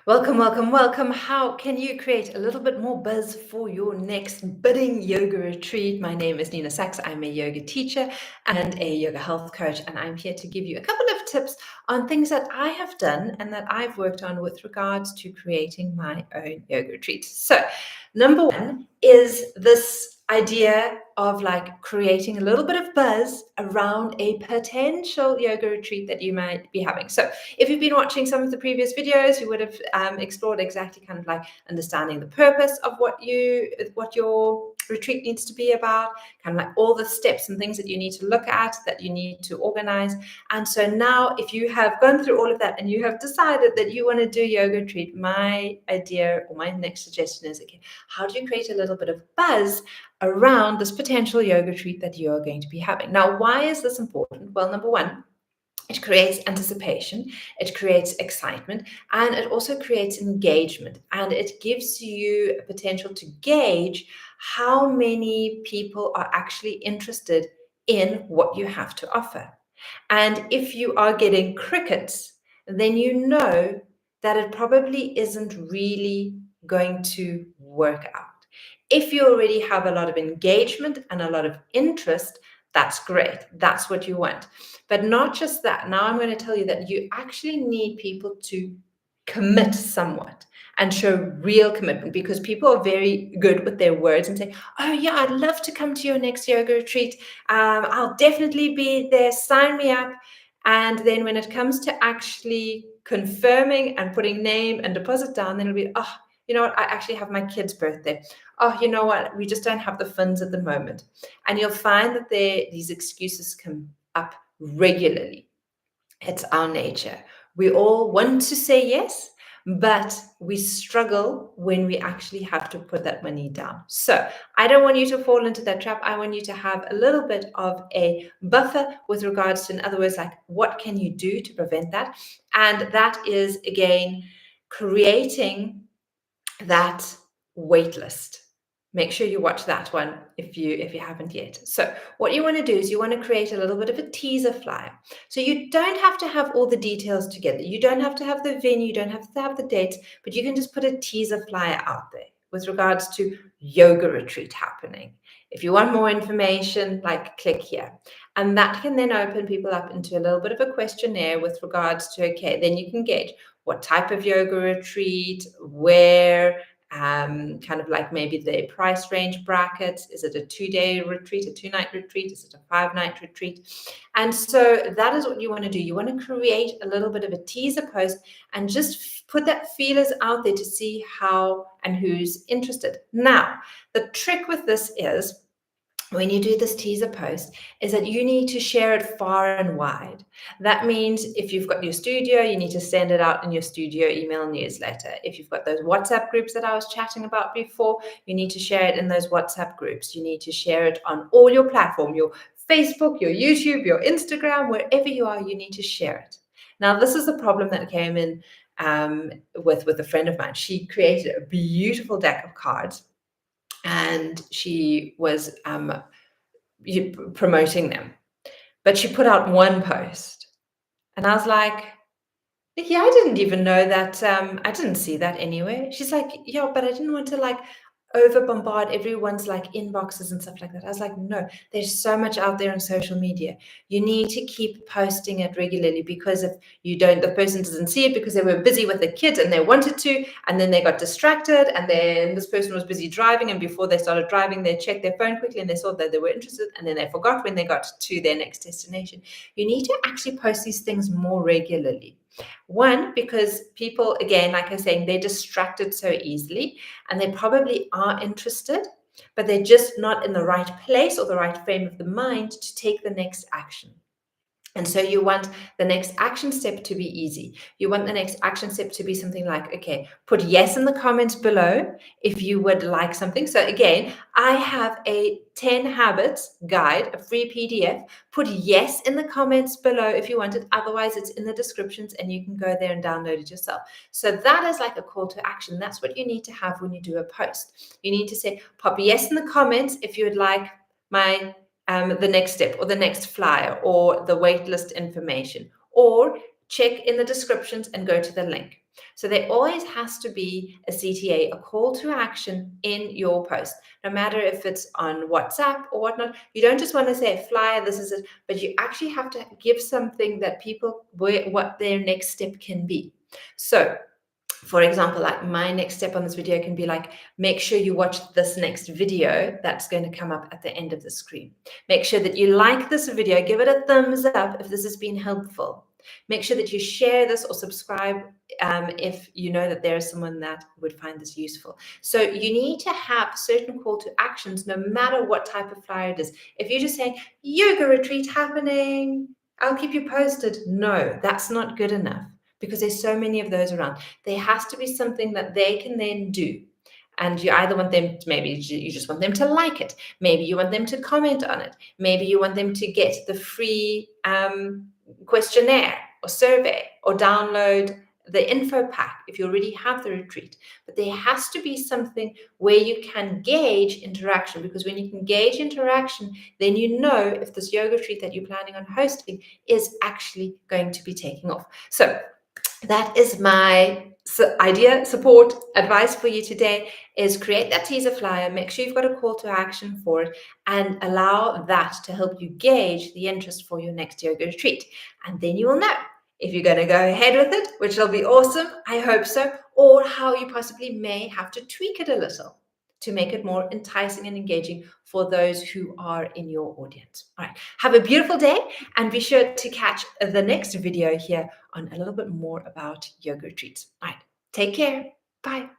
Welcome, welcome, welcome. How can you create a little bit more buzz for your next budding yoga retreat? My name is Nina Sachs. I'm a yoga teacher and a yoga health coach, and I'm here to give you a couple of tips on things that I have done and that I've worked on with regards to creating my own yoga retreat. So, number one is this idea of like creating a little bit of buzz around a potential yoga retreat that you might be having. So if you've been watching some of the previous videos, you would have explored exactly kind of like understanding the purpose of what your retreat needs to be about, kind of like all the steps and things that you need to look at, that you need to organize. And so now if you have gone through all of that and you have decided that you want to do yoga retreat, my idea or my next suggestion is, okay, how do you create a little bit of buzz around this potential yoga retreat that you are going to be having? Now, why is this important? Well, number one, it creates anticipation, it creates excitement, and it also creates engagement. And it gives you a potential to gauge how many people are actually interested in what you have to offer. And if you are getting crickets, then you know that it probably isn't really going to work out. If you already have a lot of engagement and a lot of interest, that's great. That's what you want. But not just that. Now I'm going to tell you that you actually need people to commit somewhat and show real commitment, because people are very good with their words and say, oh yeah, I'd love to come to your next yoga retreat. I'll definitely be there. Sign me up. And then when it comes to actually confirming and putting name and deposit down, then it'll be, oh, you know what, I actually have my kid's birthday. Oh, you know what, we just don't have the funds at the moment. And you'll find that these excuses come up regularly. It's our nature. We all want to say yes, but we struggle when we actually have to put that money down. So I don't want you to fall into that trap. I want you to have a little bit of a buffer with regards to, in other words, like what can you do to prevent that? And that is, again, creating that wait list. Make sure you watch that one if you haven't yet. So what you want to do is you want to create a little bit of a teaser flyer. So you don't have to have all the details together. You don't have to have the venue, you don't have to have the dates, but you can just put a teaser flyer out there with regards to yoga retreat happening. If you want more information, like click here. And that can then open people up into a little bit of a questionnaire with regards to, okay, then you can gauge what type of yoga retreat, where, kind of like maybe the price range brackets. Is it a 2-day retreat, a 2-night retreat? Is it a 5-night retreat? And so that is what you want to do. You want to create a little bit of a teaser post and just put that feelers out there to see how and who's interested. Now, the trick with this is, when you do this teaser post, is that you need to share it far and wide. That means if you've got your studio, you need to send it out in your studio email newsletter. If you've got those WhatsApp groups that I was chatting about before, you need to share it in those WhatsApp groups. You need to share it on all your platform, your Facebook, your YouTube, your Instagram, wherever you are, you need to share it. Now, this is the problem that came in with a friend of mine. She created a beautiful deck of cards, and she was promoting them, but she put out one post, and I was like, yeah, I didn't even know that. I didn't see that anywhere. She's like, yeah, but I didn't want to like over bombard everyone's like inboxes and stuff like that. I was like, no, there's so much out there on social media. You need to keep posting it regularly, because if you don't, the person doesn't see it because they were busy with the kids and they wanted to, and then they got distracted, and then this person was busy driving, and before they started driving, they checked their phone quickly and they saw that they were interested, and then they forgot when they got to their next destination. You need to actually post these things more regularly. One, because people, again, like I was saying, they're distracted so easily, and they probably are interested, but they're just not in the right place or the right frame of the mind to take the next action. And so you want the next action step to be easy. You want the next action step to be something like, okay, put yes in the comments below if you would like something. So again, I have a 10 habits guide, a free PDF. Put yes in the comments below if you want it. Otherwise, it's in the descriptions and you can go there and download it yourself. So that is like a call to action. That's what you need to have when you do a post. You need to say, pop yes in the comments if you would like the next step or the next flyer or the waitlist information, or check in the descriptions and go to the link. So there always has to be a CTA, a call to action in your post, no matter if it's on WhatsApp or whatnot. You don't just want to say flyer, this is it, but you actually have to give something that people, what their next step can be. So for example, like my next step on this video can be like, make sure you watch this next video that's going to come up at the end of the screen. Make sure that you like this video, give it a thumbs up if this has been helpful. Make sure that you share this or subscribe if you know that there is someone that would find this useful. So you need to have certain call to actions no matter what type of flyer it is. If you're just saying, yoga retreat happening, I'll keep you posted. No, that's not good enough, because there's so many of those around. There has to be something that they can then do. And you either want them to, maybe you just want them to like it. Maybe you want them to comment on it. Maybe you want them to get the free questionnaire or survey, or download the info pack if you already have the retreat. But there has to be something where you can gauge interaction, because when you can gauge interaction, then you know if this yoga retreat that you're planning on hosting is actually going to be taking off. So that is my idea, support, advice for you today, is create that teaser flyer, make sure you've got a call to action for it, and allow that to help you gauge the interest for your next yoga retreat. And then you will know if you're going to go ahead with it, which will be awesome, I hope so, or how you possibly may have to tweak it a little to make it more enticing and engaging for those who are in your audience. All right, have a beautiful day, and be sure to catch the next video here on a little bit more about yoga retreats. All right, take care. Bye.